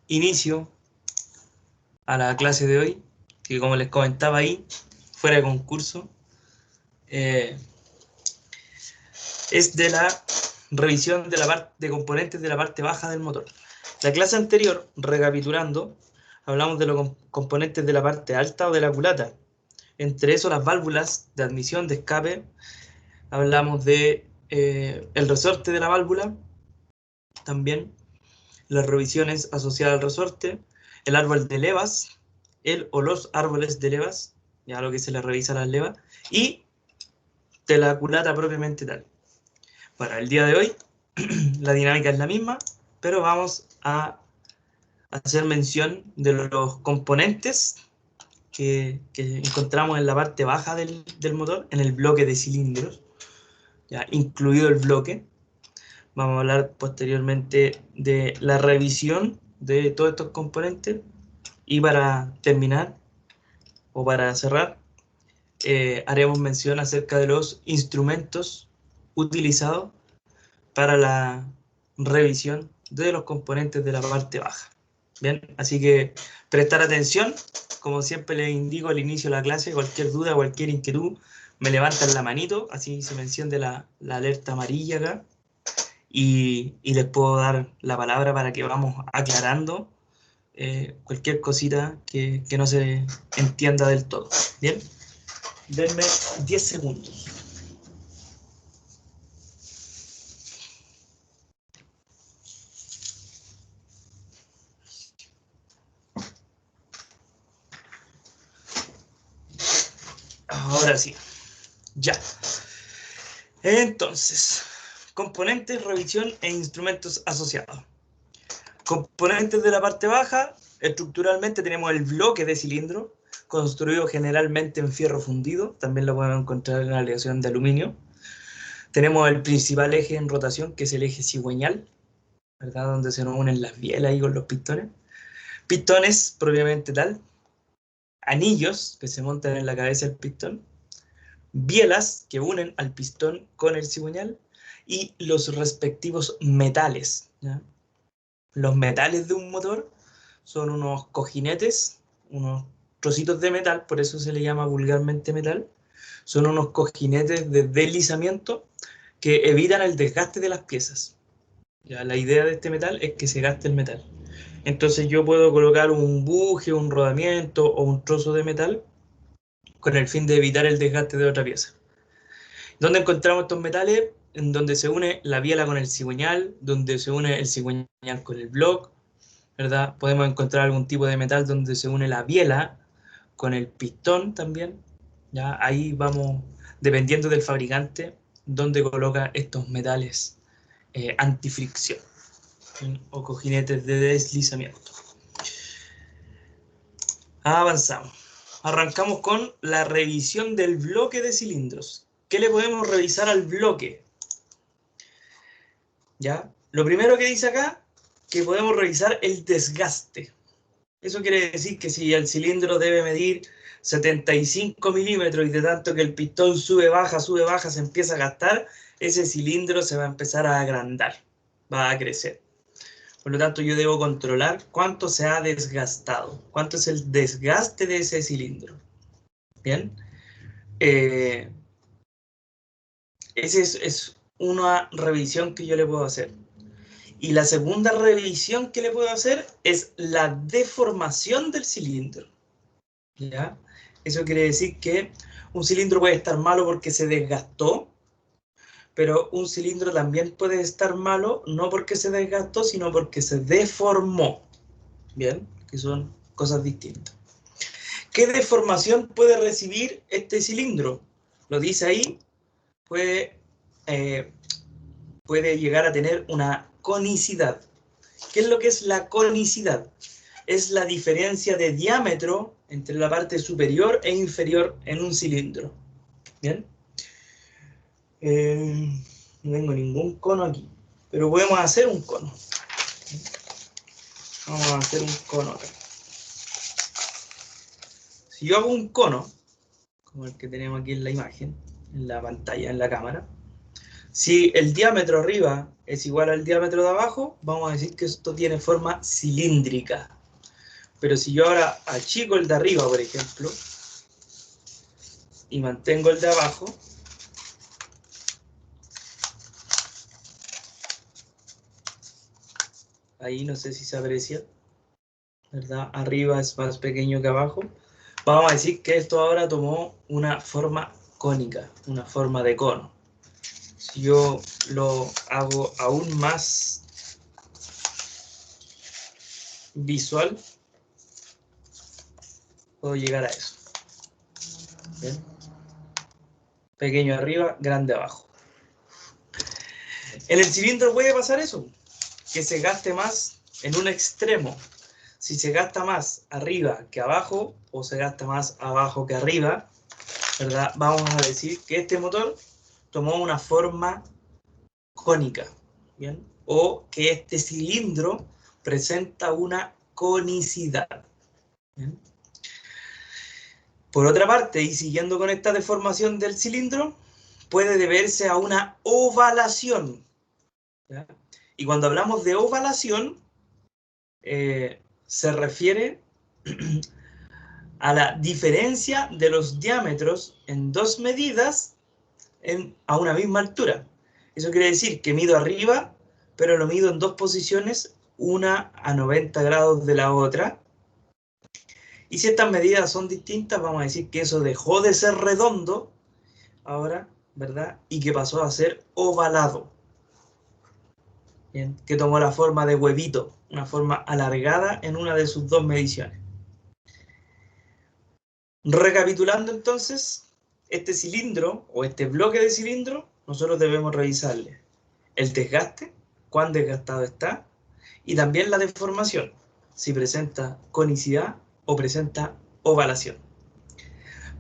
inicio a la clase de hoy, que como les comentaba ahí, fuera de concurso, es de la revisión de la parte de componentes de la parte baja del motor. La clase anterior, recapitulando, hablamos de los componentes de la parte alta o de la culata. Entre eso, las válvulas de admisión, de escape. Hablamos de el resorte de la válvula, también las revisiones asociadas al resorte, el árbol de levas, el o los árboles de levas, ya lo que se le revisa a las levas, y de la culata propiamente tal. Para el día de hoy, la dinámica es la misma, pero vamos a hacer mención de los componentes que encontramos en la parte baja del motor, en el bloque de cilindros, ya incluido el bloque. Vamos a hablar posteriormente de la revisión de todos estos componentes y para terminar o para cerrar, haremos mención acerca de los instrumentos utilizados para la revisión de los componentes de la parte baja. Bien, así que prestar atención, como siempre les indico al inicio de la clase, cualquier duda, cualquier inquietud, me levantan la manito, así se menciona la alerta amarilla acá, y les puedo dar la palabra para que vamos aclarando cualquier cosita que no se entienda del todo. Bien, denme 10 segundos. Ahora sí, ya. Entonces, componentes, revisión e instrumentos asociados. Componentes de la parte baja, estructuralmente tenemos el bloque de cilindro, construido generalmente en fierro fundido, también lo podemos encontrar en la aleación de aluminio. Tenemos el principal eje en rotación, que es el eje cigüeñal, ¿verdad? Donde se nos unen las bielas ahí con los pistones. Pistones, propiamente tal. Anillos, que se montan en la cabeza del pistón. Bielas, que unen al pistón con el cigüeñal. Y los respectivos metales, ¿ya? Los metales de un motor son unos cojinetes, unos trocitos de metal, por eso se le llama vulgarmente metal. Son unos cojinetes de deslizamiento que evitan el desgaste de las piezas. Ya, la idea de este metal es que se gaste el metal. Entonces yo puedo colocar un buje, un rodamiento o un trozo de metal con el fin de evitar el desgaste de otra pieza. ¿Dónde encontramos estos metales? En donde se une la biela con el cigüeñal, donde se une el cigüeñal con el block, ¿verdad? Podemos encontrar algún tipo de metal donde se une la biela con el pistón también. ¿Ya? Ahí vamos, dependiendo del fabricante, donde coloca estos metales antifricción o cojinetes de deslizamiento. Avanzamos. Arrancamos con la revisión del bloque de cilindros. ¿Qué le podemos revisar al bloque? ¿Ya? Lo primero que dice acá, que podemos revisar el desgaste. Eso quiere decir que si el cilindro debe medir 75 milímetros y de tanto que el pistón sube, baja, se empieza a gastar, ese cilindro se va a empezar a agrandar, va a crecer. Por lo tanto, yo debo controlar cuánto se ha desgastado, cuánto es el desgaste de ese cilindro. Bien. Esa es una revisión que yo le puedo hacer. Y la segunda revisión que le puedo hacer es la deformación del cilindro. ¿Ya? Eso quiere decir que un cilindro puede estar malo porque se desgastó, pero un cilindro también puede estar malo no porque se desgastó, sino porque se deformó. Bien, que son cosas distintas. ¿Qué deformación puede recibir este cilindro? Lo dice ahí, puede llegar a tener una conicidad. ¿Qué es lo que es la conicidad? Es la diferencia de diámetro entre la parte superior e inferior en un cilindro. ¿Bien? No tengo ningún cono aquí, pero podemos hacer un cono. Vamos a hacer un cono acá. Si yo hago un cono, como el que tenemos aquí en la imagen, en la pantalla, en la cámara, Si el diámetro arriba es igual al diámetro de abajo, vamos a decir que esto tiene forma cilíndrica. Pero si yo ahora achico el de arriba, por ejemplo, y mantengo el de abajo, ahí no sé si se aprecia, ¿verdad? Arriba es más pequeño que abajo. Vamos a decir que esto ahora tomó una forma cónica, una forma de cono. Si yo lo hago aún más visual, puedo llegar a eso. ¿Bien? Pequeño arriba, grande abajo. En el cilindro puede pasar eso, que se gaste más en un extremo. Si se gasta más arriba que abajo, o se gasta más abajo que arriba, ¿verdad? Vamos a decir que este motor tomó una forma cónica, ¿bien? O que este cilindro presenta una conicidad, ¿bien? Por otra parte, y siguiendo con esta deformación del cilindro, puede deberse a una ovalación, ¿ya? Y cuando hablamos de ovalación, se refiere a la diferencia de los diámetros en dos medidas a una misma altura. Eso quiere decir que mido arriba, pero lo mido en dos posiciones, una a 90 grados de la otra. Y si estas medidas son distintas, vamos a decir que eso dejó de ser redondo ahora, ¿verdad? Y que pasó a ser ovalado. Bien, que tomó la forma de huevito, una forma alargada en una de sus dos mediciones. Recapitulando entonces, este cilindro o este bloque de cilindro, nosotros debemos revisarle el desgaste, cuán desgastado está, y también la deformación, si presenta conicidad o presenta ovalación.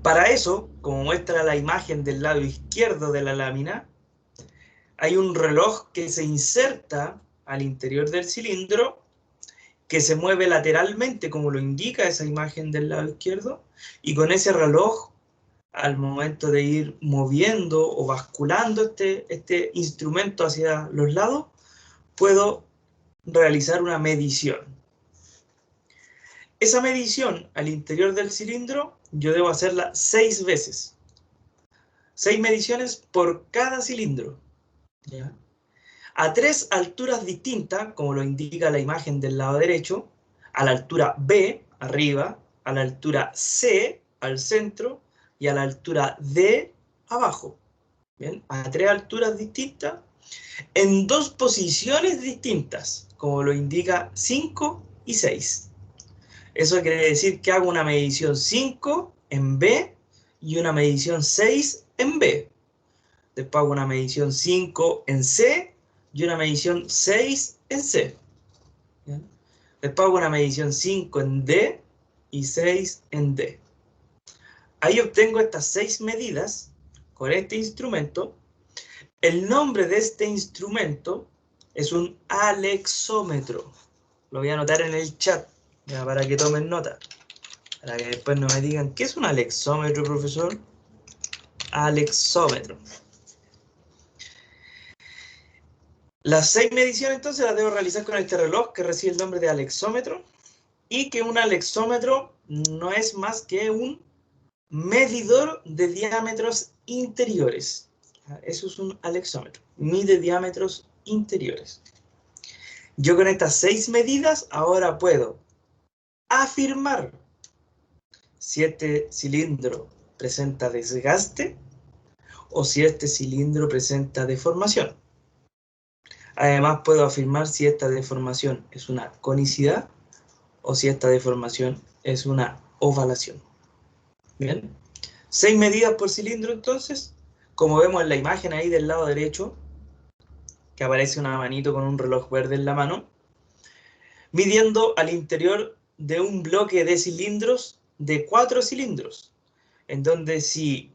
Para eso, como muestra la imagen del lado izquierdo de la lámina, hay un reloj que se inserta al interior del cilindro, que se mueve lateralmente, como lo indica esa imagen del lado izquierdo, y con ese reloj, al momento de ir moviendo o basculando este instrumento hacia los lados, puedo realizar una medición. Esa medición al interior del cilindro, yo debo hacerla 6 veces. 6 mediciones por cada cilindro, ¿ya? A 3 alturas distintas, como lo indica la imagen del lado derecho, a la altura B, arriba, a la altura C, al centro, y a la altura D, abajo. ¿Bien? A 3 alturas distintas, en 2 posiciones distintas, como lo indica 5 y 6. Eso quiere decir que hago una medición 5 en B y una medición 6 en B. Después hago una medición 5 en C y una medición 6 en C. ¿Bien? Después hago una medición 5 en D y 6 en D. Ahí obtengo estas 6 medidas con este instrumento. El nombre de este instrumento es un alexómetro. Lo voy a anotar en el chat, ya, para que tomen nota. Para que después no me digan, ¿qué es un alexómetro, profesor? Alexómetro. Las 6 mediciones entonces las debo realizar con este reloj que recibe el nombre de alexómetro, y que un alexómetro no es más que un medidor de diámetros interiores. Eso es un alexómetro, mide diámetros interiores. Yo con estas 6 medidas ahora puedo afirmar si este cilindro presenta desgaste o si este cilindro presenta deformación. Además puedo afirmar si esta deformación es una conicidad o si esta deformación es una ovalación. Bien, 6 medidas por cilindro entonces, como vemos en la imagen ahí del lado derecho, que aparece una manito con un reloj verde en la mano, midiendo al interior de un bloque de cilindros de 4 cilindros, en donde si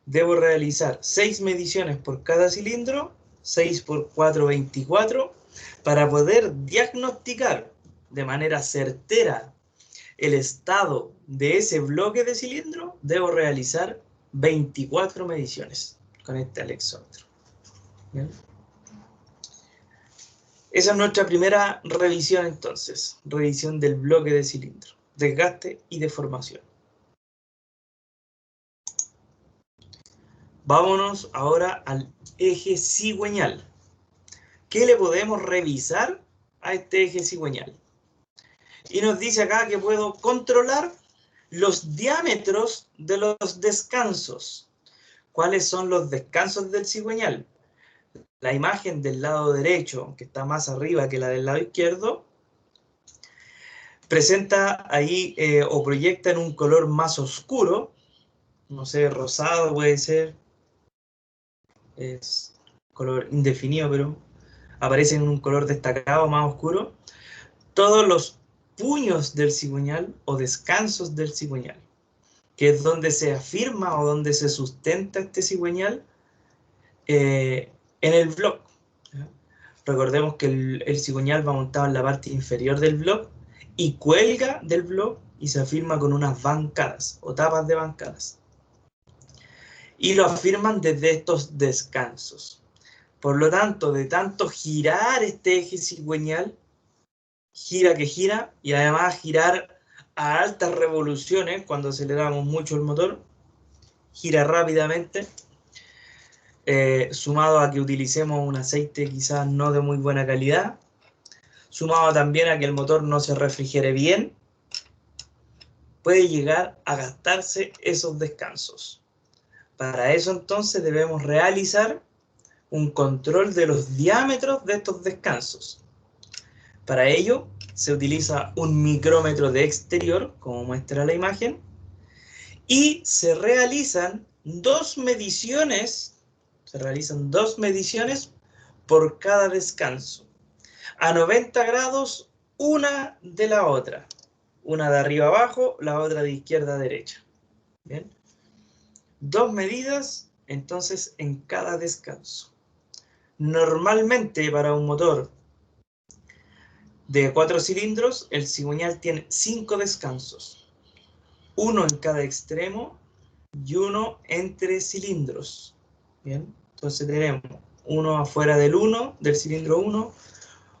debo realizar 6 mediciones por cada cilindro, 6 por 4, 24, para poder diagnosticar de manera certera el estado de ese bloque de cilindro, debo realizar 24 mediciones con este alexómetro. ¿Bien? Esa es nuestra primera revisión entonces, revisión del bloque de cilindro, desgaste y deformación. Vámonos ahora al eje cigüeñal. ¿Qué le podemos revisar a este eje cigüeñal? Y nos dice acá que puedo controlar los diámetros de los descansos. ¿Cuáles son los descansos del cigüeñal? La imagen del lado derecho, que está más arriba que la del lado izquierdo, presenta ahí o proyecta en un color más oscuro, no sé, rosado puede ser, es color indefinido, pero aparece en un color destacado más oscuro, todos los puños del cigüeñal o descansos del cigüeñal, que es donde se afirma o donde se sustenta este cigüeñal en el block. Recordemos que el cigüeñal va montado en la parte inferior del block y cuelga del block y se afirma con unas bancadas o tapas de bancadas. Y lo afirman desde estos descansos. Por lo tanto, de tanto girar este eje cigüeñal, gira que gira, y además girar a altas revoluciones, cuando aceleramos mucho el motor, gira rápidamente, sumado a que utilicemos un aceite quizás no de muy buena calidad, sumado también a que el motor no se refrigere bien, puede llegar a gastarse esos descansos. Para eso entonces debemos realizar un control de los diámetros de estos descansos. Para ello se utiliza un micrómetro de exterior, como muestra la imagen, y se realizan dos mediciones por cada descanso. A 90 grados, una de la otra. Una de arriba abajo, la otra de izquierda a derecha. ¿Bien? Dos medidas, entonces, en cada descanso. Normalmente, para un motor de 4 cilindros, el cigüeñal tiene 5 descansos. Uno en cada extremo y uno entre cilindros. ¿Bien? Entonces tenemos uno afuera del cilindro 1,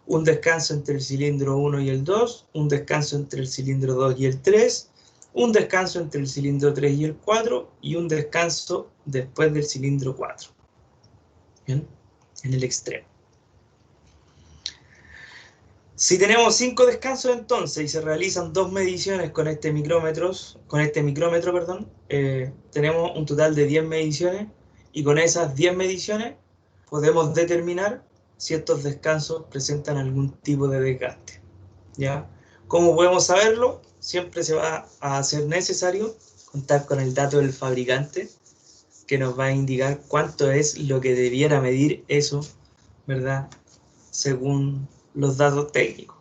un descanso entre el cilindro 1 y el 2, un descanso entre el cilindro 2 y el 3, un descanso entre el cilindro 3 y el 4 y un descanso después del cilindro 4. ¿Bien? En el extremo. Si tenemos 5 descansos entonces y se realizan dos mediciones con este micrómetro, tenemos un total de 10 mediciones y con esas 10 mediciones podemos determinar si estos descansos presentan algún tipo de desgaste. ¿Ya? ¿Cómo podemos saberlo? Siempre se va a hacer necesario contar con el dato del fabricante que nos va a indicar cuánto es lo que debiera medir eso, ¿verdad? Según los datos técnicos.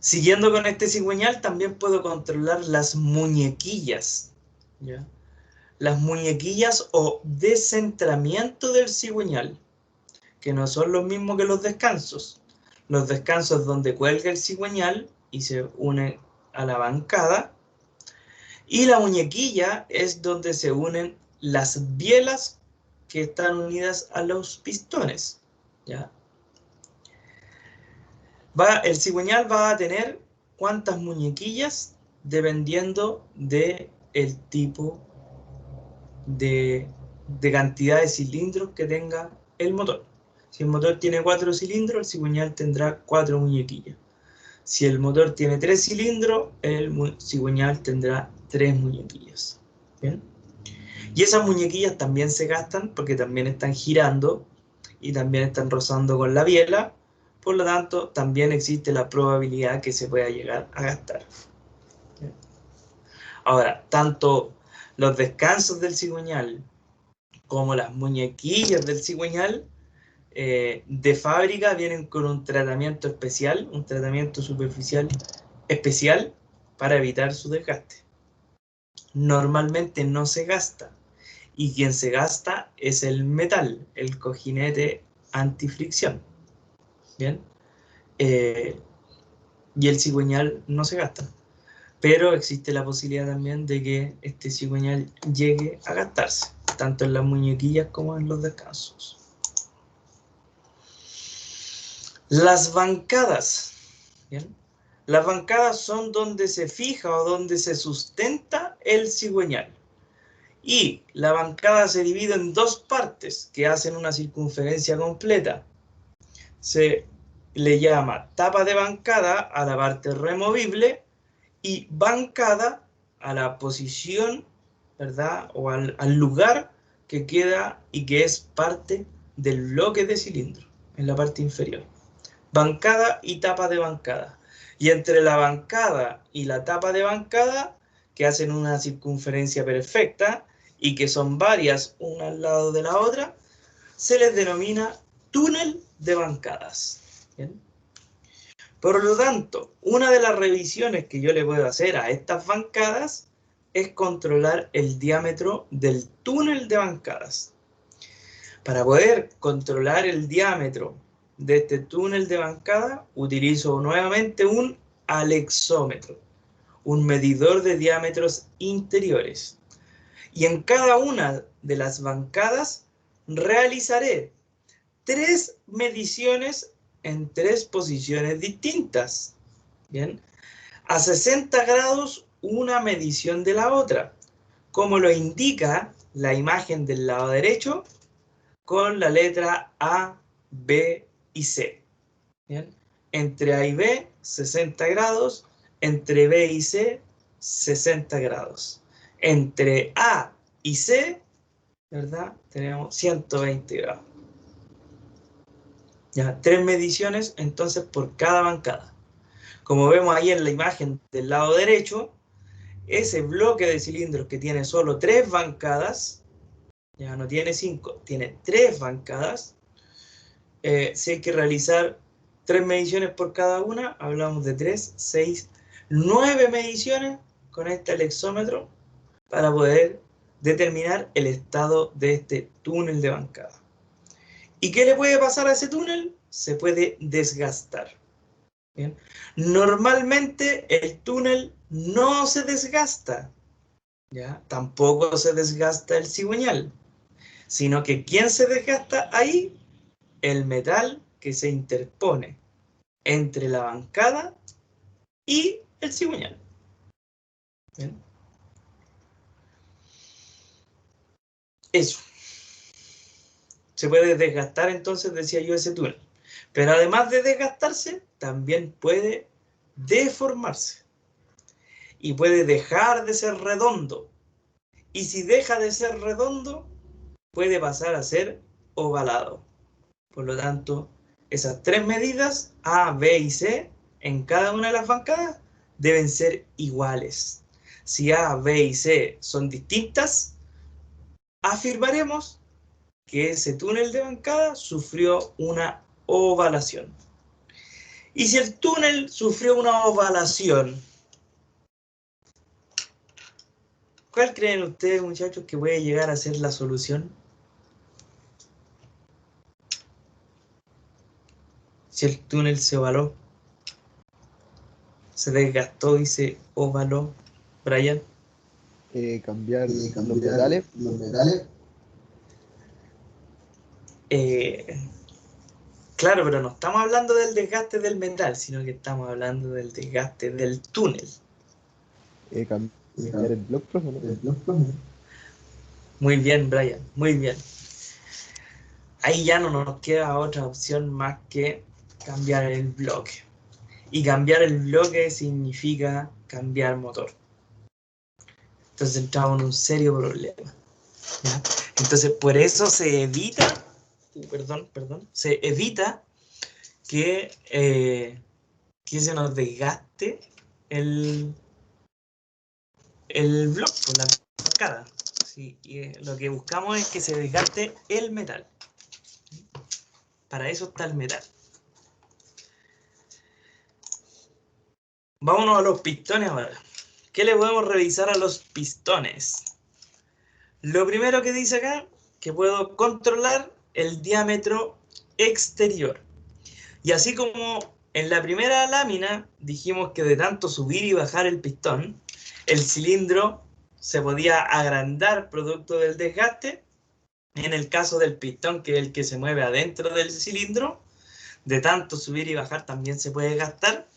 Siguiendo con este cigüeñal, también puedo controlar las muñequillas, ¿ya? Las muñequillas o descentramiento del cigüeñal, que no son los mismos que los descansos. Los descansos donde cuelga el cigüeñal y se une a la bancada, y la muñequilla es donde se unen las bielas que están unidas a los pistones, ¿ya? El cigüeñal va a tener cuántas muñequillas dependiendo del tipo de cantidad de cilindros que tenga el motor. Si el motor tiene 4 cilindros, el cigüeñal tendrá 4 muñequillas. Si el motor tiene 3 cilindros, el cigüeñal tendrá 3 muñequillas. ¿Bien? Y esas muñequillas también se gastan porque también están girando y también están rozando con la biela. Por lo tanto, también existe la probabilidad que se pueda llegar a gastar. ¿Bien? Ahora, tanto los descansos del cigüeñal como las muñequillas del cigüeñal de fábrica vienen con un tratamiento especial, un tratamiento superficial especial para evitar su desgaste. Normalmente no se gasta, y quien se gasta es el metal, el cojinete antifricción. ¿Bien? Y el cigüeñal no se gasta, pero existe la posibilidad también de que este cigüeñal llegue a gastarse. tanto en las muñequillas como en los descansos. Las bancadas. ¿Bien? Las bancadas son donde se fija o donde se sustenta el cigüeñal. Y la bancada se divide en dos partes que hacen una circunferencia completa. Se le llama tapa de bancada a la parte removible y bancada a la posición, ¿verdad? O al lugar que queda y que es parte del bloque de cilindro en la parte inferior. Bancada y tapa de bancada. Y entre la bancada y la tapa de bancada, que hacen una circunferencia perfecta y que son varias una al lado de la otra, se les denomina túnel de bancadas. ¿Bien? Por lo tanto, una de las revisiones que yo le puedo hacer a estas bancadas es controlar el diámetro del túnel de bancadas. Para poder controlar el diámetro de este túnel de bancada, utilizo nuevamente un alexómetro, un medidor de diámetros interiores. Y en cada una de las bancadas realizaré 3 mediciones en 3 posiciones distintas. ¿Bien? A 60 grados una medición de la otra, como lo indica la imagen del lado derecho con la letra A, B y C. ¿Bien? Entre A y B, 60 grados. Entre B y C, 60 grados. Entre A y C, ¿verdad? Tenemos 120 grados. Ya, 3 mediciones entonces por cada bancada. Como vemos ahí en la imagen del lado derecho, ese bloque de cilindros que tiene solo 3 bancadas, ya no tiene 5, tiene 3 bancadas. Si hay que realizar 3 mediciones por cada una, hablamos de 3, 6, 9 mediciones con este alexómetro para poder determinar el estado de este túnel de bancada. ¿Y qué le puede pasar a ese túnel? Se puede desgastar. ¿Bien? Normalmente el túnel no se desgasta, ¿ya? Tampoco se desgasta el cigüeñal, sino que ¿quién se desgasta ahí? El metal que se interpone entre la bancada y el cigüeñal. ¿Bien? Eso. Se puede desgastar entonces, decía yo, ese túnel. Pero además de desgastarse, también puede deformarse. Y puede dejar de ser redondo. Y si deja de ser redondo, puede pasar a ser ovalado. Por lo tanto, esas 3 medidas, A, B y C, en cada una de las bancadas, deben ser iguales. Si A, B y C son distintas, afirmaremos que ese túnel de bancada sufrió una ovalación. Y si el túnel sufrió una ovalación, ¿cuál creen ustedes, muchachos, que puede llegar a ser la solución? Si el túnel se ovaló, se desgastó y se ovaló, Brian. Cambiar los metales. Claro, pero no estamos hablando del desgaste del metal, sino que estamos hablando del desgaste del túnel. Cambiar el bloque, profe, ¿no? Muy bien, Brian, muy bien. Ahí ya no nos queda otra opción más que cambiar el bloque. Y cambiar el bloque significa cambiar motor. Entonces entramos en un serio problema. ¿Ya? Entonces por eso se evita, se evita que se nos desgaste el bloque, la bancada. ¿Sí? Y lo que buscamos es que se desgaste el metal. Para eso está el metal. Vámonos a los pistones ahora. ¿Qué le podemos revisar a los pistones? Lo primero que dice acá, que puedo controlar el diámetro exterior. Y así como en la primera lámina dijimos que de tanto subir y bajar el pistón, el cilindro se podía agrandar producto del desgaste, En el caso del pistón, que es el que se mueve adentro del cilindro, de tanto subir y bajar también se puede gastar,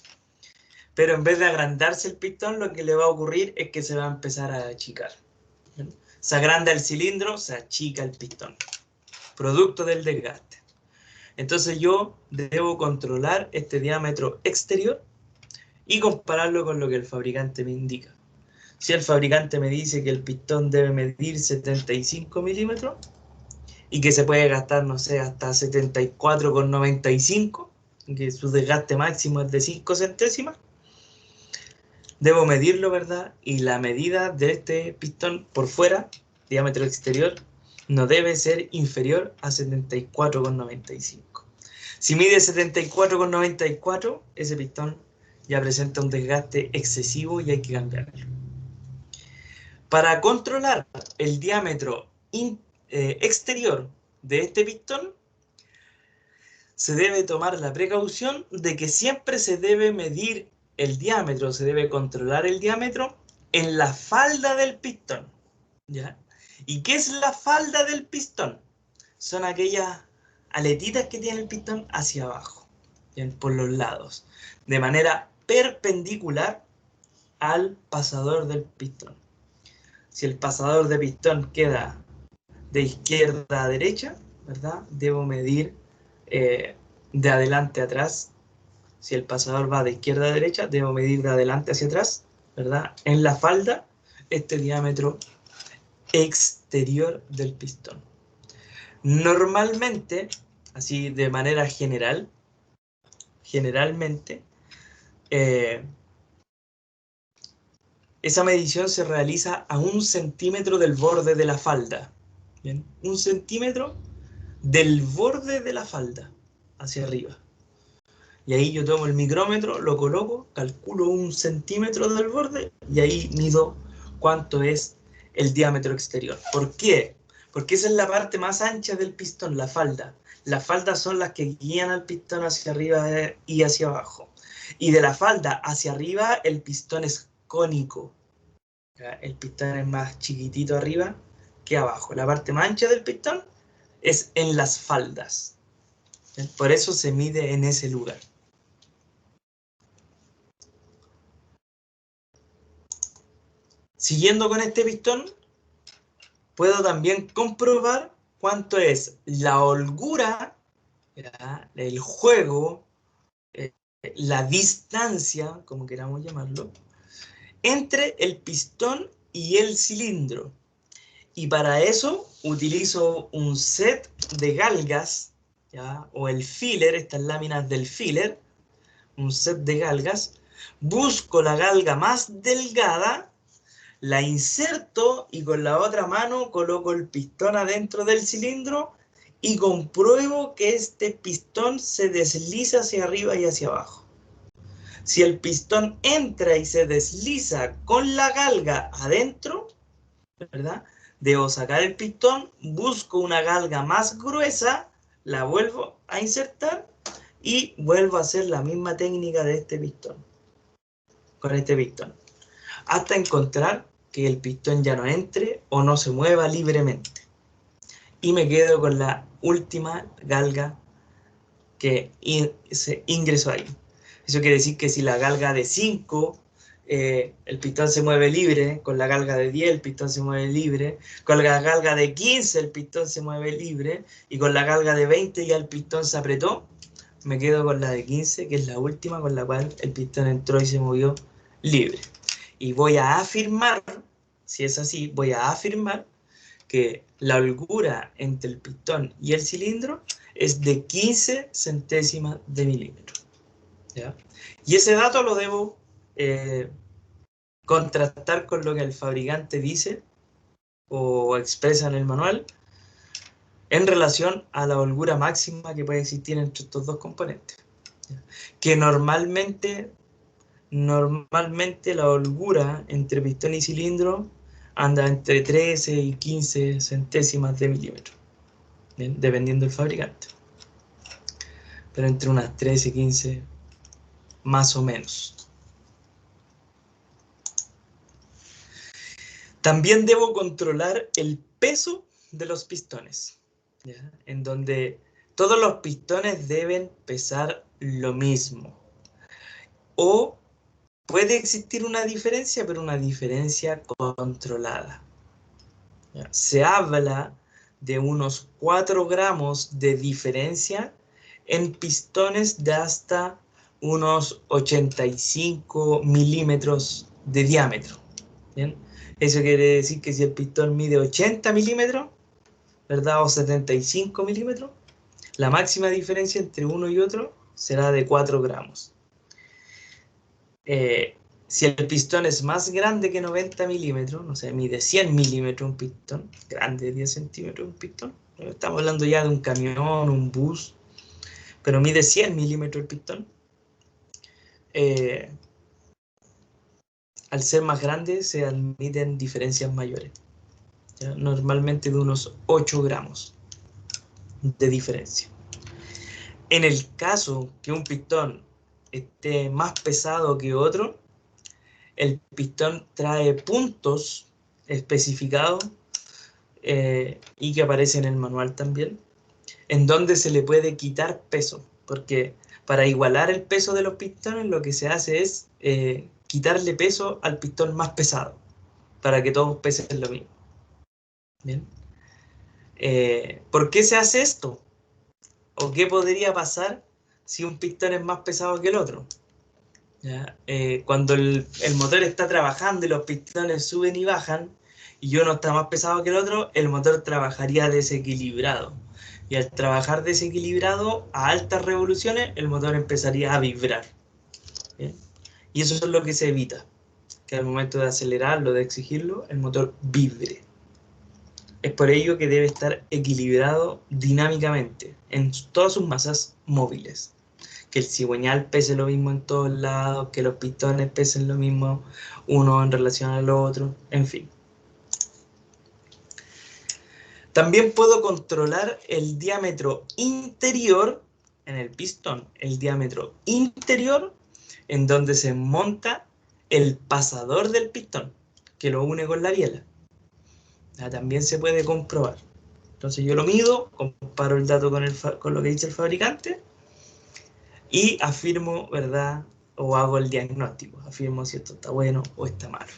pero en vez de agrandarse el pistón, lo que le va a ocurrir es que se va a empezar a achicar. Se agranda el cilindro, se achica el pistón, producto del desgaste. Entonces yo debo controlar este diámetro exterior y compararlo con lo que el fabricante me indica. Si el fabricante me dice que el pistón debe medir 75 milímetros y que se puede gastar, no sé, hasta 74,95, que su desgaste máximo es de 5 centésimas, debo medirlo, ¿verdad? Y la medida de este pistón por fuera, diámetro exterior, no debe ser inferior a 74,95. Si mide 74,94, ese pistón ya presenta un desgaste excesivo y hay que cambiarlo. Para controlar el diámetro exterior de este pistón, se debe tomar la precaución de que siempre se debe medir el diámetro, se debe controlar el diámetro en la falda del pistón, ¿ya? ¿Y qué es la falda del pistón? Son aquellas aletitas que tiene el pistón hacia abajo, ¿bien? Por los lados, de manera perpendicular al pasador del pistón. Si el pasador de pistón queda de izquierda a derecha, ¿verdad? Debo medir de adelante a atrás. Si el pasador va de izquierda a derecha, debo medir de adelante hacia atrás, ¿verdad? En la falda, este diámetro exterior del pistón. Normalmente, así de manera generalmente, esa medición se realiza a 1 centímetro del borde de la falda. ¿Bien? 1 centímetro del borde de la falda hacia arriba. Y ahí yo tomo el micrómetro, lo coloco, calculo 1 centímetro del borde y ahí mido cuánto es el diámetro exterior. ¿Por qué? Porque esa es la parte más ancha del pistón, la falda. Las faldas son las que guían al pistón hacia arriba y hacia abajo. Y de la falda hacia arriba el pistón es cónico. El pistón es más chiquitito arriba que abajo. La parte más ancha del pistón es en las faldas. Por eso se mide en ese lugar. Siguiendo con este pistón, puedo también comprobar cuánto es la holgura, ¿ya? El juego, eh, la distancia, como queramos llamarlo, entre el pistón y el cilindro. Y para eso utilizo un set de galgas, ¿ya? O el filler, estas láminas del filler, un set de galgas. Busco la galga más delgada, la inserto y con la otra mano coloco el pistón adentro del cilindro y compruebo que este pistón se desliza hacia arriba y hacia abajo. Si el pistón entra y se desliza con la galga adentro, ¿verdad? Debo sacar el pistón, busco una galga más gruesa, la vuelvo a insertar y vuelvo a hacer la misma técnica de este pistón, con este pistón, hasta encontrar que el pistón ya no entre o no se mueva libremente. Y me quedo con la última galga que se ingresó ahí. Eso quiere decir que si la galga de 5, el pistón se mueve libre, con la galga de 10 el pistón se mueve libre, con la galga de 15 el pistón se mueve libre, y con la galga de 20 ya el pistón se apretó, me quedo con la de 15, que es la última con la cual el pistón entró y se movió libre. Y voy a afirmar, si es así, voy a afirmar que la holgura entre el pistón y el cilindro es de 15 centésimas de milímetro, ¿ya? Y ese dato lo debo contrastar con lo que el fabricante dice o expresa en el manual en relación a la holgura máxima que puede existir entre estos dos componentes, ¿ya? Que normalmente la holgura entre pistón y cilindro anda entre 13 y 15 centésimas de milímetro, ¿bien? Dependiendo del fabricante. Pero entre unas 13 y 15 más o menos. También debo controlar el peso de los pistones, ¿ya? En donde todos los pistones deben pesar lo mismo. O puede existir una diferencia, pero una diferencia controlada. ¿Ya? Se habla de unos 4 gramos de diferencia en pistones de hasta unos 85 milímetros de diámetro. ¿Bien? Eso quiere decir que si el pistón mide 80 milímetros, ¿verdad? O 75 milímetros, la máxima diferencia entre uno y otro será de 4 gramos. Si el pistón es más grande que 90 milímetros, no sé, mide 100 milímetros un pistón, grande, 10 centímetros un pistón, estamos hablando ya de un camión, un bus, pero mide 100 milímetros el pistón, al ser más grande se admiten diferencias mayores, ¿ya? Normalmente de unos 8 gramos de diferencia. En el caso que un pistón esté más pesado que otro, el pistón trae puntos especificados y que aparece en el manual también, en donde se le puede quitar peso, porque para igualar el peso de los pistones lo que se hace es quitarle peso al pistón más pesado, para que todos pesen lo mismo. ¿Bien? ¿Por qué se hace esto? ¿O qué podría pasar si un pistón es más pesado que el otro? ¿Ya? Cuando el motor está trabajando y los pistones suben y bajan, y uno está más pesado que el otro, el motor trabajaría desequilibrado. Y al trabajar desequilibrado a altas revoluciones, el motor empezaría a vibrar. ¿Bien? Y eso es lo que se evita, que al momento de acelerarlo, de exigirlo, el motor vibre. Es por ello que debe estar equilibrado dinámicamente en todas sus masas móviles. Que el cigüeñal pese lo mismo en todos lados, que los pistones pesen lo mismo uno en relación al otro, en fin. También puedo controlar el diámetro interior en el pistón, el diámetro interior en donde se monta el pasador del pistón, que lo une con la biela. También se puede comprobar. Entonces yo lo mido, comparo el dato con lo que dice el fabricante y afirmo, ¿verdad? O hago el diagnóstico, afirmo si esto está bueno o está malo.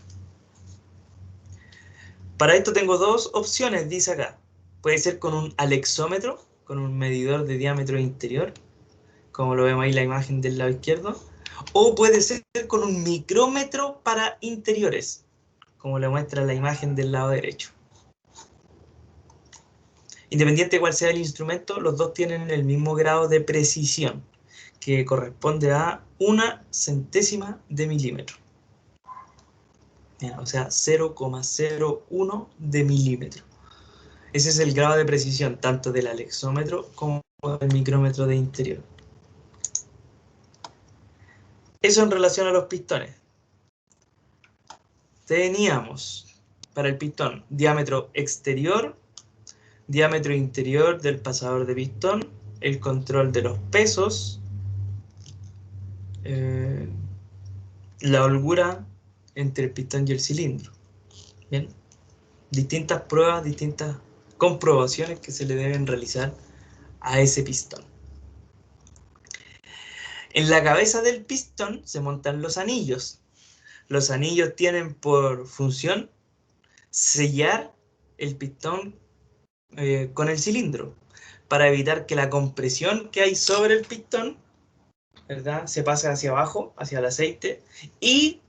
Para esto tengo dos opciones, dice acá. Puede ser con un alexómetro, con un medidor de diámetro interior, como lo vemos ahí en la imagen del lado izquierdo, o puede ser con un micrómetro para interiores, como lo muestra la imagen del lado derecho. Independiente de cuál sea el instrumento, los dos tienen el mismo grado de precisión, que corresponde a 1/100 de milímetro. O sea, 0,01 de milímetro. Ese es el grado de precisión tanto del alexómetro como del micrómetro de interior. Eso en relación a los pistones. Teníamos para el pistón diámetro exterior, diámetro interior del pasador de pistón, el control de los pesos, la holgura entre el pistón y el cilindro. Bien, distintas pruebas, distintas comprobaciones que se le deben realizar a ese pistón. En la cabeza del pistón se montan los anillos. Los anillos tienen por función sellar el pistón con el cilindro para evitar que la compresión que hay sobre el pistón, ¿verdad?, se pase hacia abajo, hacia el aceite, y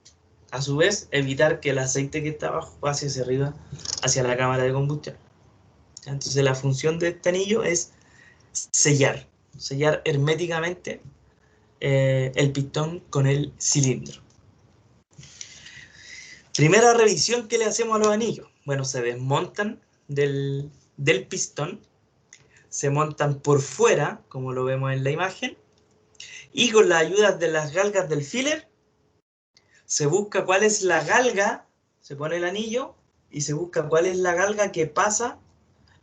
a su vez evitar que el aceite que está abajo pase hacia arriba, hacia la cámara de combustión. Entonces la función de este anillo es sellar herméticamente el pistón con el cilindro. Primera revisión que le hacemos a los anillos. Bueno, se desmontan del pistón, se montan por fuera, como lo vemos en la imagen, y con la ayuda de las galgas del filler, se busca cuál es la galga, se pone el anillo, y se busca cuál es la galga que pasa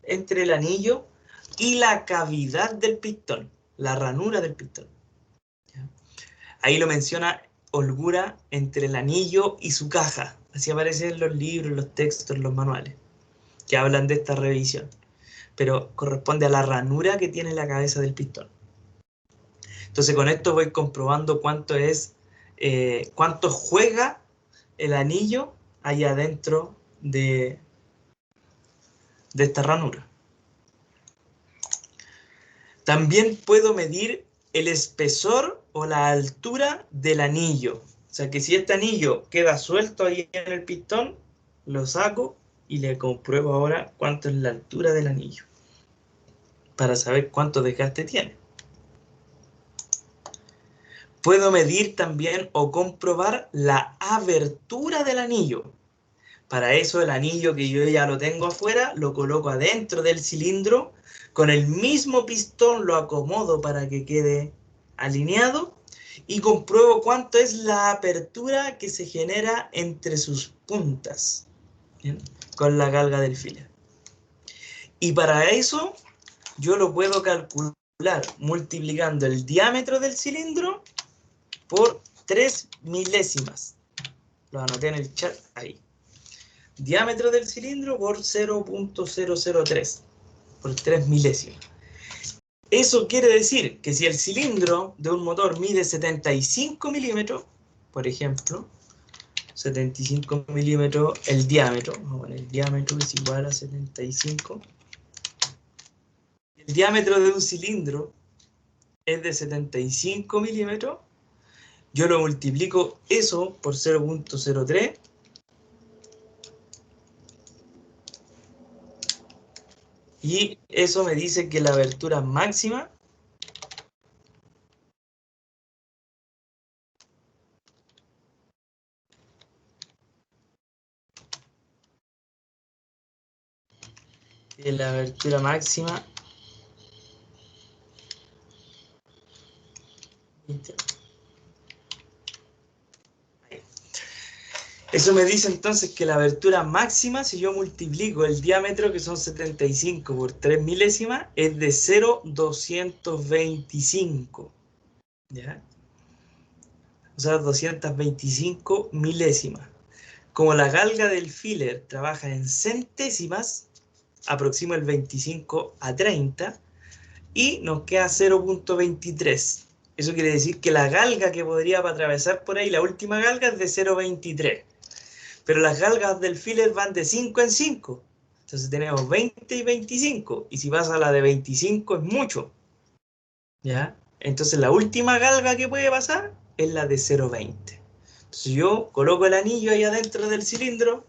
entre el anillo y la cavidad del pistón, la ranura del pistón. Ahí lo menciona holgura entre el anillo y su caja. Así aparece en los libros, los textos, los manuales. que hablan de esta revisión, pero corresponde a la ranura que tiene la cabeza del pistón. Entonces con esto voy comprobando cuánto juega el anillo allá adentro de esta ranura. También puedo medir el espesor o la altura del anillo. O sea que si este anillo queda suelto ahí en el pistón, lo saco y le compruebo ahora cuánto es la altura del anillo, para saber cuánto desgaste tiene. Puedo medir también o comprobar la abertura del anillo. Para eso el anillo que yo ya lo tengo afuera, lo coloco adentro del cilindro, con el mismo pistón lo acomodo para que quede alineado y compruebo cuánto es la apertura que se genera entre sus puntas, ¿bien?, con la galga del filler. Y para eso yo lo puedo calcular multiplicando el diámetro del cilindro por 3 milésimas. Lo anoté en el chat ahí. Diámetro del cilindro por 0.003, por 3 milésimas. Eso quiere decir que si el cilindro de un motor mide 75 milímetros, por ejemplo, 75 milímetros el diámetro, vamos a poner el diámetro es igual a 75. El diámetro de un cilindro es de 75 milímetros. Yo lo multiplico eso por 0.03 y eso me dice que la abertura máxima eso me dice entonces que la abertura máxima, si yo multiplico el diámetro, que son 75 por 3 milésimas, es de 0.225. ¿Ya? O sea, 225 milésimas. Como la galga del filler trabaja en centésimas, aproximo el 25 a 30 y nos queda 0.23. Eso quiere decir que la galga que podría atravesar por ahí, la última galga, es de 0.23. Pero las galgas del filler van de 5 en 5. Entonces tenemos 20 y 25. Y si pasa la de 25 es mucho. ¿Ya? Entonces la última galga que puede pasar es la de 0.20. Entonces yo coloco el anillo ahí adentro del cilindro,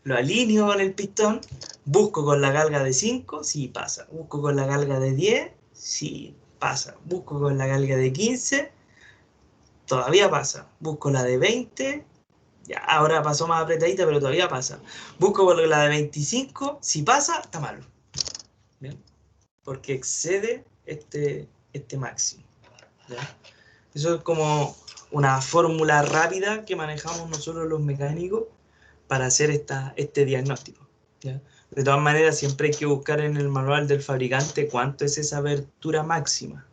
lo alineo con el pistón, busco con la galga de 5, sí pasa. Busco con la galga de 10, sí pasa. Busco con la galga de 15, todavía pasa. Busco la de 20, ya, ahora pasó más apretadita, pero todavía pasa. Busco con la de 25, si pasa, está malo. ¿Bien? Porque excede este máximo. ¿Ya? Eso es como una fórmula rápida que manejamos nosotros los mecánicos para hacer este diagnóstico. ¿Ya? De todas maneras, siempre hay que buscar en el manual del fabricante cuánto es esa abertura máxima,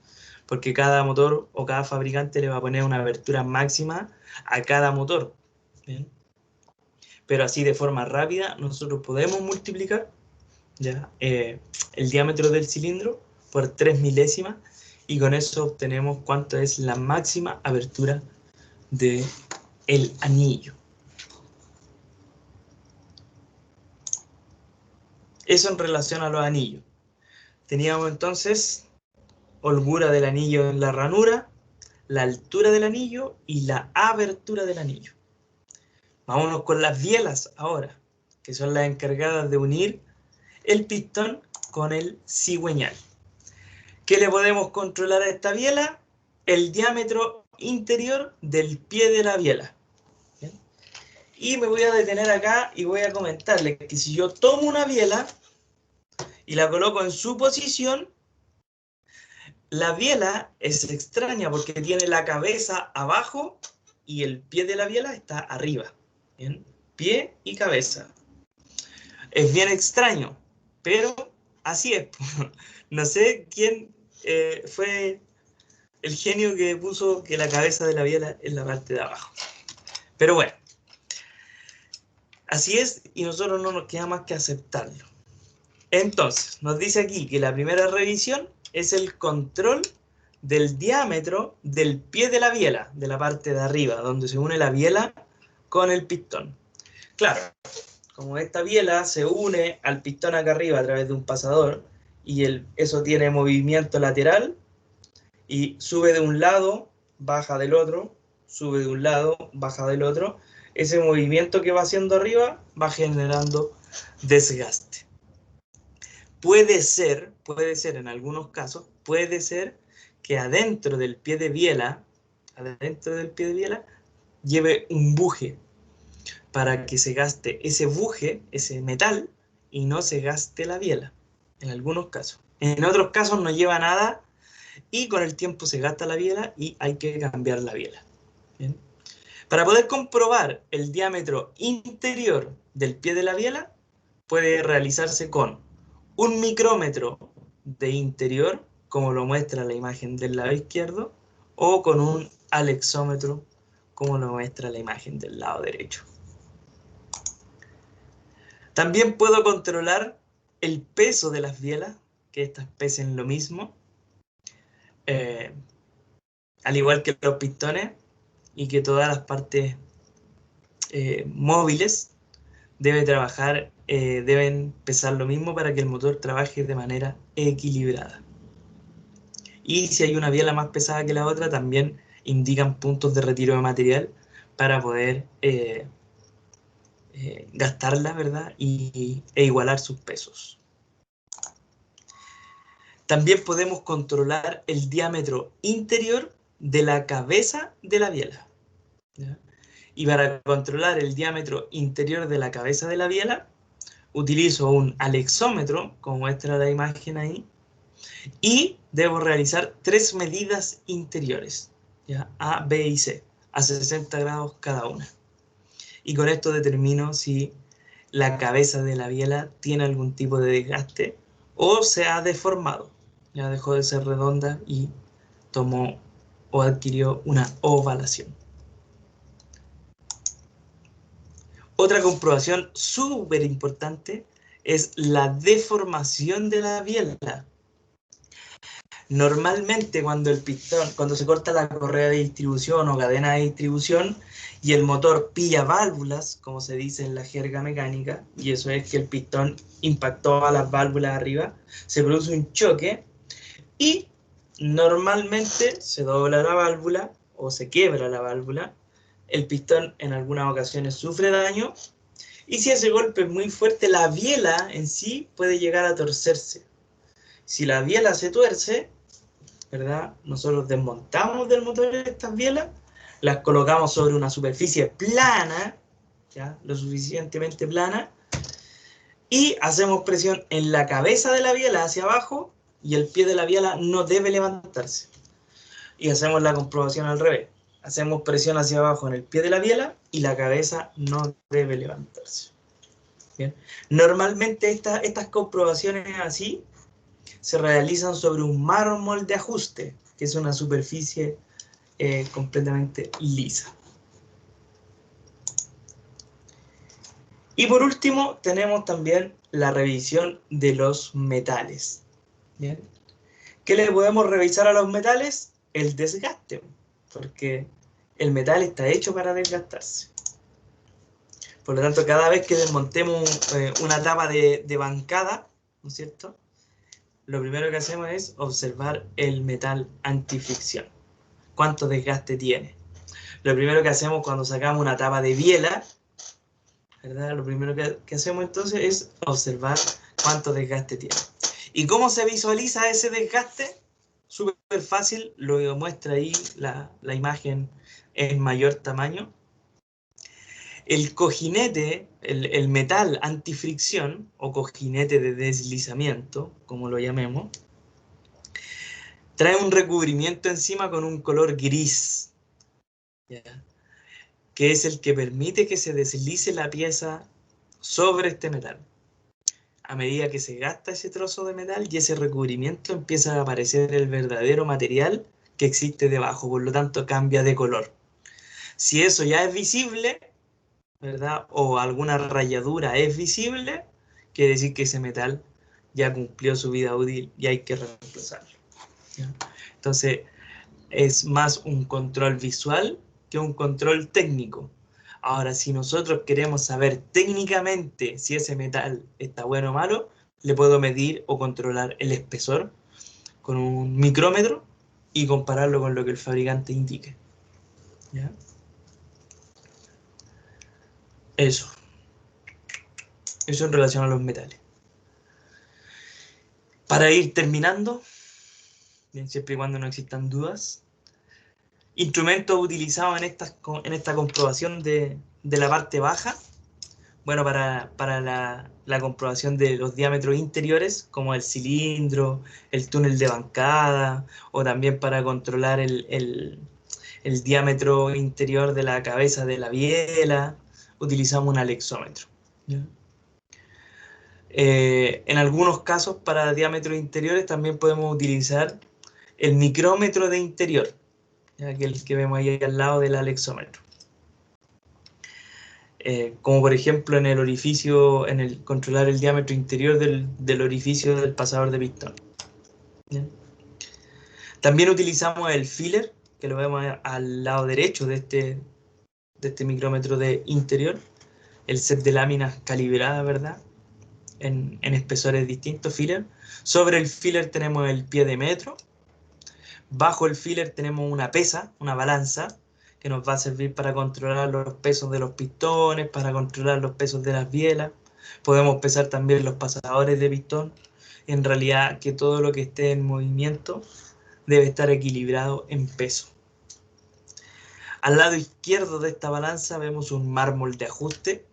porque cada motor o cada fabricante le va a poner una abertura máxima a cada motor. ¿Bien? Pero así de forma rápida nosotros podemos multiplicar, ¿ya?, el diámetro del cilindro por 3 milésimas y con eso obtenemos cuánto es la máxima abertura del anillo. Eso en relación a los anillos. Teníamos entonces holgura del anillo en la ranura, la altura del anillo y la abertura del anillo. Vámonos con las bielas ahora, que son las encargadas de unir el pistón con el cigüeñal. ¿Qué le podemos controlar a esta biela? El diámetro interior del pie de la biela. ¿Bien? Y me voy a detener acá y voy a comentarles que si yo tomo una biela y la coloco en su posición, la biela es extraña porque tiene la cabeza abajo y el pie de la biela está arriba. ¿Bien? Pie y cabeza. Es bien extraño, pero así es. No sé quién fue el genio que puso que la cabeza de la biela es la parte de abajo. Pero bueno, así es y nosotros no nos queda más que aceptarlo. Entonces, nos dice aquí que la primera revisión es el control del diámetro del pie de la biela, de la parte de arriba, donde se une la biela con el pistón. Claro, como esta biela se une al pistón acá arriba a través de un pasador, y eso tiene movimiento lateral, y sube de un lado, baja del otro, sube de un lado, baja del otro, ese movimiento que va haciendo arriba va generando desgaste. Puede ser en algunos casos, puede ser que adentro del pie de biela, lleve un buje para que se gaste ese buje, ese metal, y no se gaste la biela, en algunos casos. En otros casos no lleva nada y con el tiempo se gasta la biela y hay que cambiar la biela. ¿Bien? Para poder comprobar el diámetro interior del pie de la biela, puede realizarse con un micrómetro de interior, como lo muestra la imagen del lado izquierdo, o con un alexómetro, como lo muestra la imagen del lado derecho. También puedo controlar el peso de las bielas, que estas pesen lo mismo, al igual que los pistones, y que todas las partes móviles deben pesar lo mismo para que el motor trabaje de manera equilibrada. Y si hay una biela más pesada que la otra, también indican puntos de retiro de material para poder gastarla, ¿verdad? E igualar sus pesos. También podemos controlar el diámetro interior de la cabeza de la biela, ¿ya? Y para controlar el diámetro interior de la cabeza de la biela, utilizo un alexómetro, como muestra la imagen ahí, y debo realizar 3 medidas interiores, ¿ya? A, B y C, a 60 grados cada una. Y con esto determino si la cabeza de la biela tiene algún tipo de desgaste o se ha deformado. Ya dejó de ser redonda y tomó o adquirió una ovalación. Otra comprobación súper importante es la deformación de la biela. Normalmente cuando se corta la correa de distribución o cadena de distribución y el motor pilla válvulas, como se dice en la jerga mecánica, y eso es que el pistón impactó a las válvulas arriba, se produce un choque y normalmente se dobla la válvula o se quiebra la válvula, el pistón en algunas ocasiones sufre daño, y si ese golpe es muy fuerte, la biela en sí puede llegar a torcerse. Si la biela se tuerce, ¿verdad? Nosotros desmontamos del motor estas bielas, las colocamos sobre una superficie plana, ¿ya? Lo suficientemente plana, y hacemos presión en la cabeza de la biela hacia abajo, y el pie de la biela no debe levantarse. Y hacemos la comprobación al revés. Hacemos presión hacia abajo en el pie de la biela y la cabeza no debe levantarse. ¿Bien? Normalmente estas comprobaciones así se realizan sobre un mármol de ajuste, que es una superficie completamente lisa. Y por último, tenemos también la revisión de los metales. ¿Bien? ¿Qué le podemos revisar a los metales? El desgaste, porque el metal está hecho para desgastarse. Por lo tanto, cada vez que desmontemos una tapa de bancada, ¿no es cierto?, lo primero que hacemos es observar el metal antifricción. ¿Cuánto desgaste tiene? Lo primero que hacemos cuando sacamos una tapa de biela, ¿verdad? Lo primero que hacemos entonces es observar cuánto desgaste tiene. ¿Y cómo se visualiza ese desgaste? Súper fácil, lo muestra ahí la imagen en mayor tamaño. El cojinete, el metal antifricción, o cojinete de deslizamiento, como lo llamemos, trae un recubrimiento encima con un color gris, ¿ya?, que es el que permite que se deslice la pieza sobre este metal. A medida que se gasta ese trozo de metal y ese recubrimiento, empieza a aparecer el verdadero material que existe debajo, por lo tanto cambia de color. Si eso ya es visible, ¿verdad?, o alguna rayadura es visible, quiere decir que ese metal ya cumplió su vida útil y hay que reemplazarlo. ¿Ya? Entonces, es más un control visual que un control técnico. Ahora, si nosotros queremos saber técnicamente si ese metal está bueno o malo, le puedo medir o controlar el espesor con un micrómetro y compararlo con lo que el fabricante indique. ¿Ya? Eso. Eso en relación a los metales. Para ir terminando, bien, siempre y cuando no existan dudas, instrumentos utilizados en esta comprobación de la parte baja. Bueno, para la comprobación de los diámetros interiores, como el cilindro, el túnel de bancada, o también para controlar el diámetro interior de la cabeza de la biela, utilizamos un alexómetro. ¿Ya? En algunos casos, para diámetros interiores, también podemos utilizar el micrómetro de interior, ¿ya? Que es el que vemos ahí al lado del alexómetro. Como por ejemplo en el orificio, en el controlar el diámetro interior del orificio del pasador de pistón. ¿Bien? También utilizamos el filler, que lo vemos al lado derecho de este micrómetro de interior, el set de láminas calibradas, ¿verdad? En espesores distintos, filler. Sobre el filler tenemos el pie de metro. Bajo el filler tenemos una pesa, una balanza, que nos va a servir para controlar los pesos de los pistones, para controlar los pesos de las bielas. Podemos pesar también los pasadores de pistón. En realidad, que todo lo que esté en movimiento debe estar equilibrado en peso. Al lado izquierdo de esta balanza vemos un mármol de ajuste.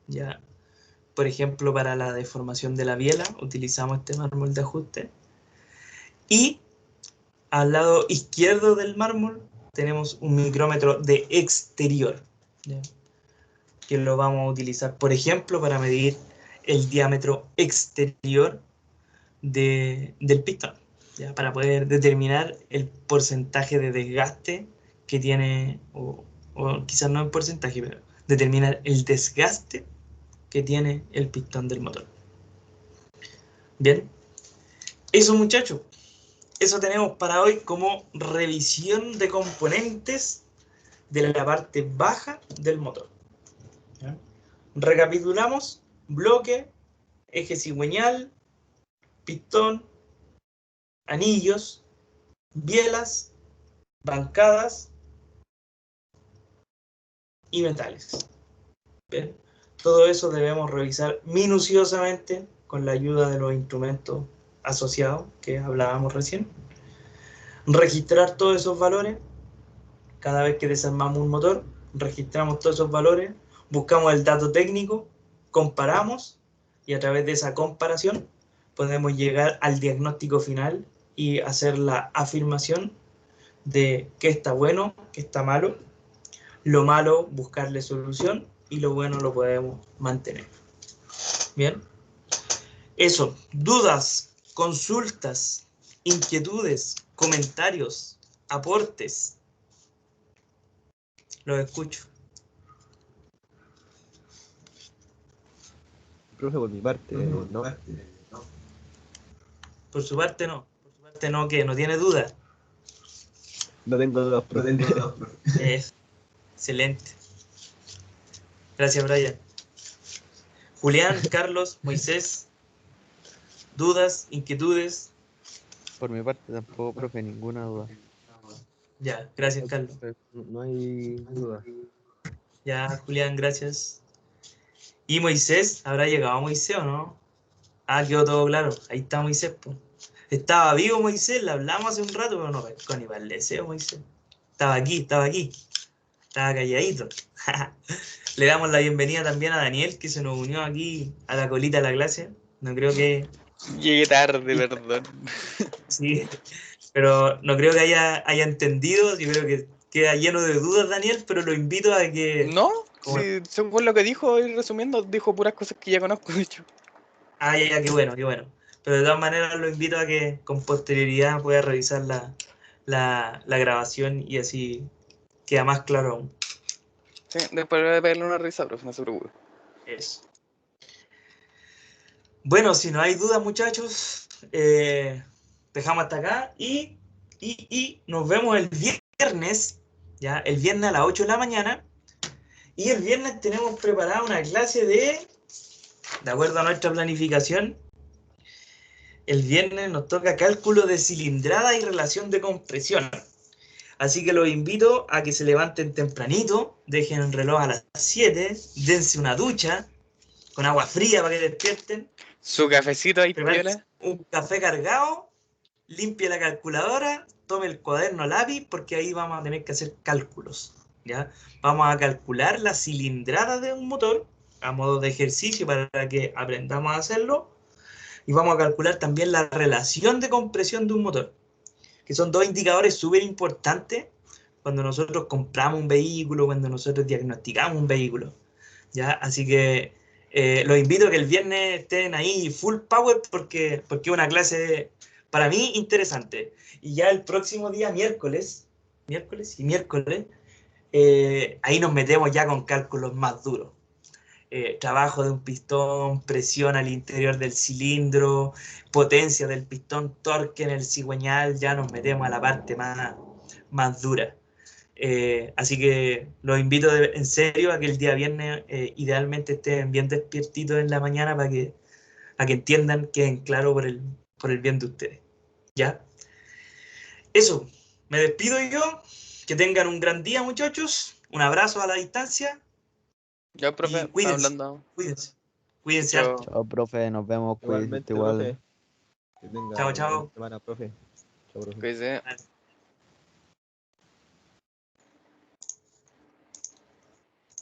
Ya, por ejemplo, para la deformación de la biela utilizamos este mármol de ajuste. Y al lado izquierdo del mármol tenemos un micrómetro de exterior, ¿ya? Que lo vamos a utilizar, por ejemplo, para medir el diámetro exterior del pistón, ¿ya? Para poder determinar el porcentaje de desgaste que tiene, o quizás no en porcentaje, pero determinar el desgaste que tiene el pistón del motor. Bien, eso muchachos. Eso tenemos para hoy como revisión de componentes de la parte baja del motor. ¿Ya? Recapitulamos: bloque, eje cigüeñal, pistón, anillos, bielas, bancadas y metales. ¿Bien? Todo eso debemos revisar minuciosamente con la ayuda de los instrumentos asociados que hablábamos recién. Registrar todos esos valores. Cada vez que desarmamos un motor, registramos todos esos valores, buscamos el dato técnico, comparamos y a través de esa comparación podemos llegar al diagnóstico final y hacer la afirmación de qué está bueno, qué está malo. Lo malo, buscarle solución, y lo bueno lo podemos mantener. Bien. Eso, dudas, consultas, inquietudes, comentarios, aportes. Los escucho. Profe, por mi parte, no. Por su parte no. Por su parte no, que no tiene duda. No tengo dudas, profe. Es excelente. Gracias, Brian. Julián, Carlos, Moisés, dudas, inquietudes. Por mi parte tampoco, profe, ninguna duda. Ya, gracias, Carlos. No hay duda. Ya, Julián, gracias. ¿Y Moisés? ¿Habrá llegado Moisés o no? Ah, quedó todo claro. Ahí está Moisés, pues. Estaba vivo Moisés, le hablamos hace un rato, pero no pescó ni para el deseo, Moisés. Estaba aquí, estaba calladito. Le damos la bienvenida también a Daniel, que se nos unió aquí a la colita de la clase. No creo que... Llegué tarde, perdón. Sí, pero no creo que haya entendido. Yo creo que queda lleno de dudas, Daniel, pero lo invito a que... No, como- sí, según lo que dijo, y resumiendo, dijo puras cosas que ya conozco, de hecho. Ah, ya, qué bueno, qué bueno. Pero de todas maneras lo invito a que con posterioridad pueda revisar la grabación y así queda más claro aún. Sí, después voy a pegarle una risa, profe, no se preocupe. Eso. Bueno, si no hay dudas, muchachos, dejamos hasta acá y nos vemos el viernes, ya, el viernes a las 8 de la mañana. Y el viernes tenemos preparada una clase de acuerdo a nuestra planificación, el viernes nos toca cálculo de cilindrada y relación de compresión. Así que los invito a que se levanten tempranito, dejen el reloj a las 7, dense una ducha con agua fría para que despierten, Su cafecito ahí, prepárense piola. un café cargado, limpie la calculadora, tome el cuaderno lápiz porque ahí vamos a tener que hacer cálculos, ¿ya? Vamos a calcular la cilindrada de un motor a modo de ejercicio para que aprendamos a hacerlo y vamos a calcular también la relación de compresión de un motor, que son dos indicadores súper importantes cuando nosotros compramos un vehículo, cuando nosotros diagnosticamos un vehículo, ¿ya? Así que los invito a que el viernes estén ahí full power porque es una clase para mí interesante. Y ya el próximo día, miércoles, ahí nos metemos ya con cálculos más duros. Trabajo de un pistón, presión al interior del cilindro, potencia del pistón, torque en el cigüeñal, ya nos metemos a la parte más dura. Así que los invito en serio a que el día viernes idealmente estén bien despiertitos en la mañana para que entiendan, queden claros por el bien de ustedes. ¿Ya? Eso, me despido yo, que tengan un gran día, muchachos, un abrazo a la distancia Ya, y profe, está cuídense, hablando. cuídense Chao. harto. Chao, profe, nos vemos, cuídate Igualmente, igual. profe. Que tenga Chao, una buena chao. semana, profe. Chao, profe. Cuídese.